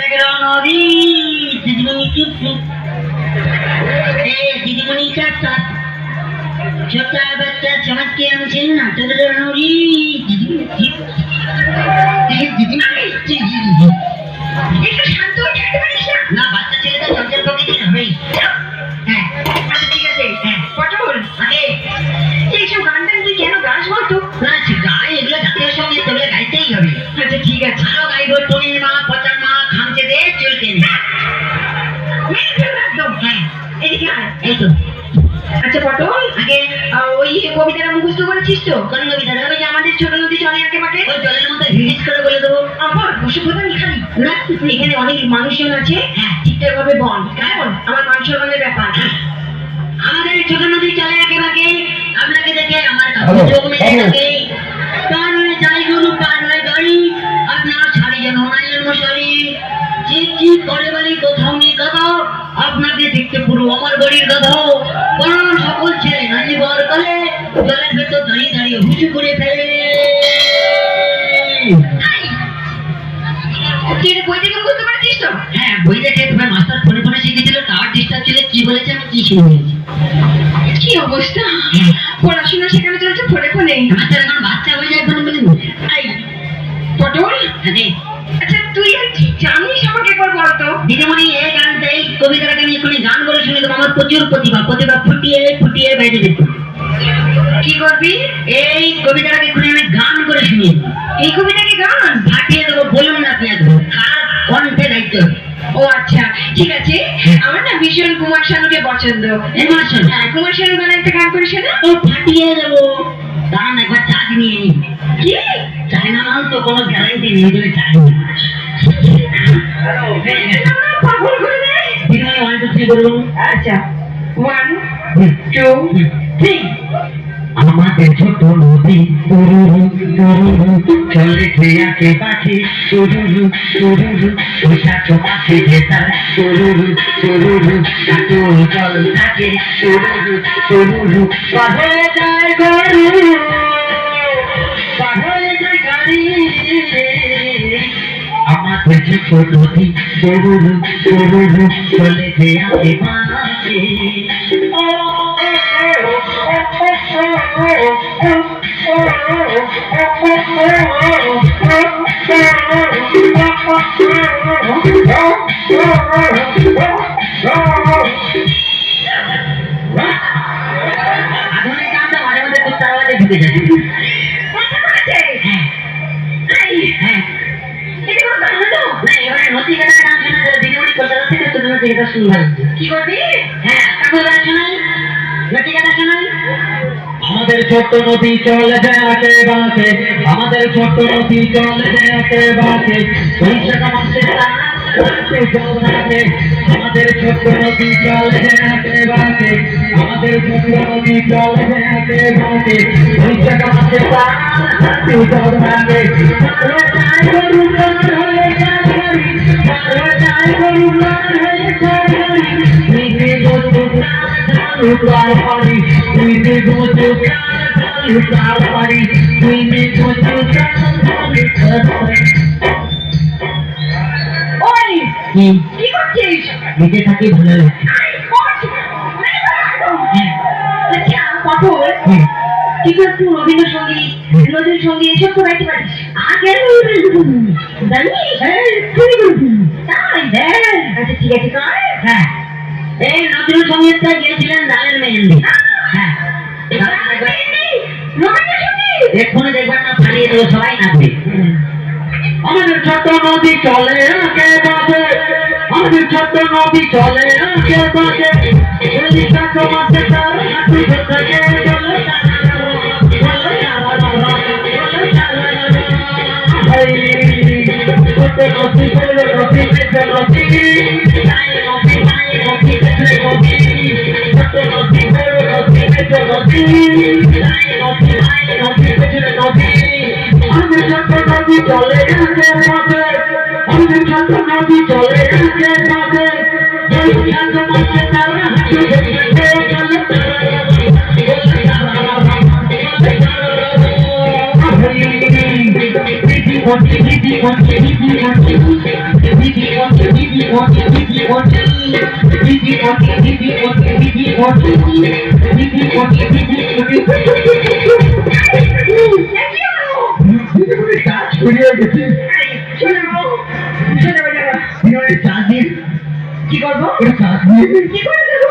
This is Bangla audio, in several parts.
नदी दिदिमणि चुप दिदिमणि का छोटा बच्चा समझ के हमसे नाटक नदी दिदिमणि একটু শান্ত হয়ে থাকতে পারিস না? বাচ্চা ছেলেটা চঞ্চল প্রকৃতির হবেই। হ্যাঁ আচ্ছা ঠিক আছে। হ্যাঁ পটল আগে এইসব গান টান তুই কেন গাছ বলতো? না গায়ে এগুলো জাতীয় সঙ্গীত তোকে গাইতেই হবে। আচ্ছা ঠিক আছে। আরো গাইব টনির মা পচার মা খামচে দে চলতে একদম। হ্যাঁ এদিকে এই তো। আচ্ছা পটল আগে ওই কবিতাটা মুখস্থ করেছিস তো? কোন কবিতাটা? ওই যে আমাদের ছোট নদী চলে আঁকে বাঁকে, ওই জলের মধ্যে রিলিজ করে বলে দেবো। আমার বসে প্রধান খালি না, এখানে অনেক মানুষজন আছে। হ্যাঁ ঠিকঠাক ভাবে বল, কেমন আমার মান সম্মানের ব্যাপার। আমাদের ছোট নদী চলে আঁকে বাঁকে, আপনাকে দেখে আমার কাছে চোখ মেলে থাকে। পার হয়ে যাই গরু পার হয়ে গাড়ি, আপনার ছাড়ি যেন নাইয়ের মশারি। চিপ করে বলি কোথাও নেই গাধা, আপনাকে দেখতে পুরো আমার বাড়ির গাধা। কারণ সকল ছেলে নাচি বার করে জলের ভেতর দাঁড়িয়ে দাঁড়িয়ে হুচু করে ফেলে। বই দেখে বুঝতে পারছিস তো? হ্যাঁ বই দেখে তোমার মাস্টার ফোনে ফোনে শিখেছিল, টাওয়ার ডিস্টার্ব ছিল, কি বলেছে আমি কি শুনে কি অবস্থা। পড়াশোনা শেখানো চলছে ফোনে ফোনে, মাস্টার এখন বাচ্চা হয়ে যায় ফোনে ফোনে। পটল আচ্ছা তুই জানিস আমাকে একবার বলতো? দিদিমণি এই গানটা এই কবিতাটাকে আমি এক্ষুনি গান করে শুনে দেবো। আমার প্রচুর প্রতিভা ফুটিয়ে ফুটিয়ে বাইরে দিত। কি করবি? এই কবিতাটাকে এক্ষুনি আমি গান করে শুনিয়ে দেবো। এই কবিতাকে গান ফাটিয়ে দেবো, বলুন না আপনি একবার কার কণ্ঠে দায়িত্ব। ও আচ্ছা ঠিক আছে। আমার না ভীষণ কুমার শানুকে পছন্দ। হ্যাঁ কুমার শানু গান একটা গান করিস না? ও ফাটিয়ে দেবো, দাঁড়ান একবার চার্জ নিয়ে নি। কি চায়না মাল তো কোনো গ্যারান্টি নেই, যদি চাই পাগল করে দেয়। 1 2 3 বলুন। আচ্ছা 1 2 3। আমাদের ছোট নদী চলে খেয়াকে পাখি ওষাটো পাখি ভেতার জল থাকে পাহরে যায় গরু পাহরে যায় গাড়ি। আমাদের ছোট নদী চলে খেয়াকে পাখি। কি করবি? হ্যাঁ শোনাই নদীগানা শোনাই। আমাদের ছোট্ট নদী চলে যায় আঁকে বাঁকে, আমাদের ছোট্ট নদী চলে যায় আঁকে বাঁকে, আমাদের ছোট্ট নদী চলে যায় আঁকে বাঁকে, আমাদের ছোট্ট নদী চলে যায় আঁকে বাঁকে, বৈশাখ মাসে জল থাকে। Party, we did go to party, we did go to Oi! কি করছিস? নিজে থাকি ভালো লাগে। আচ্ছা পটল কি করছিস? রবীন্দ্রসঙ্গীত নজরুল সঙ্গীত এসব তো গাইতে পারিস? আগে জানিস? তাই? আচ্ছা ঠিক আছে কর। হ্যাঁ এই নজরুল সঙ্গীতটা গিয়েছিলেন লালের মেহেন্দি। হ্যাঁ এক্ষুনি দেখবেন না ফাটিয়ে দেবো, সবাই নাচবে। আমাদের ছোট্ট নদী চলে আঁকে বাঁকে, আমাদের ছোট্ট নদী চলে আঁকে বাঁকে, চলে চলে চলে কি করবো? কি করে দেবো?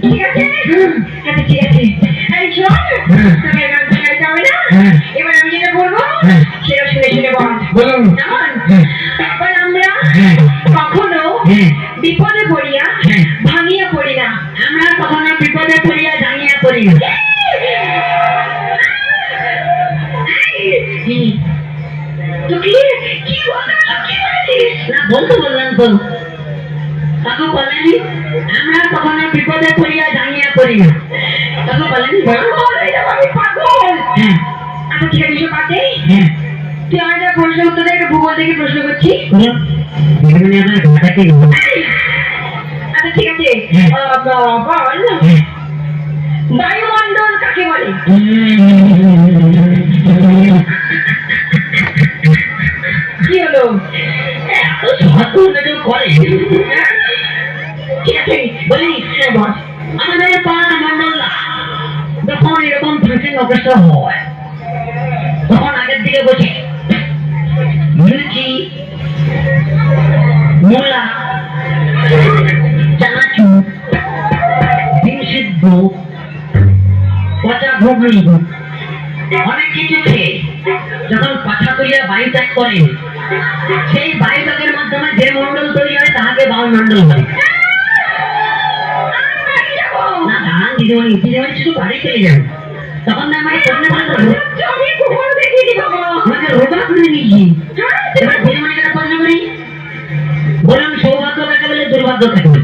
ঠিক আছে, ঠিক আছে। এই শোন, তোকে গান শেখাতে হবে না। এবার আমি যেটা বলবো সেটা শুনে শুনে বল। কেমন? এবার আমরা কখনো বিপদে পড়িয়া ভাঙিয়া পড়ি না। আমরা কখনো বিপদে পড়িয়া ভাঙিয়া পড়ি না। তো কি কি বলছিস? না বলতে বললাম তো। তখন বলেনি আমরা কখনো বিপদে পড়িয়া ভাঙিয়া পড়ি না। তখন বলেনি আমি পাগল। আচ্ছা ঠিক আছে, পাতে তুই আমার যা প্রশ্ন উত্তর দেয় ভূগোল থেকে প্রশ্ন করছি। আচ্ছা ঠিক আছে, বল বায়ুমণ্ডল কাকে বলে? কি হলো? এত সহজ করে। ঠিক আছে বলি, আমাদের পাড়া মন্ডল যখন এরকম ফ্রিজিং অবস্থা হয় তখন আগের দিকে বসে মির্চি, মূলা, চানাচুর, ডিম সিদ্ধ, পচা ঘুগনি, অনেক কিছু খেয়ে যখন পাছা করিয়া বায়ু ত্যাগ করে সেই বায়ু ত্যাগের মাধ্যমে যে মন্ডল তৈরি হয় তাহাকে বায়ুমণ্ডল বলে। না ধান দিদিমণি দিদিমণি শুধু বাড়ি পেয়ে যাবে তখন না আমাকে করলে ভালো আমি কখনো দেখিনি বাবা, আমাকে রোগা করে নিয়েছি। এবার দিদিমণিকে প্রশ্ন করি, বলুন সৌভাগ্য কাকে বলে দুর্ভাগ্য কাকে বলে?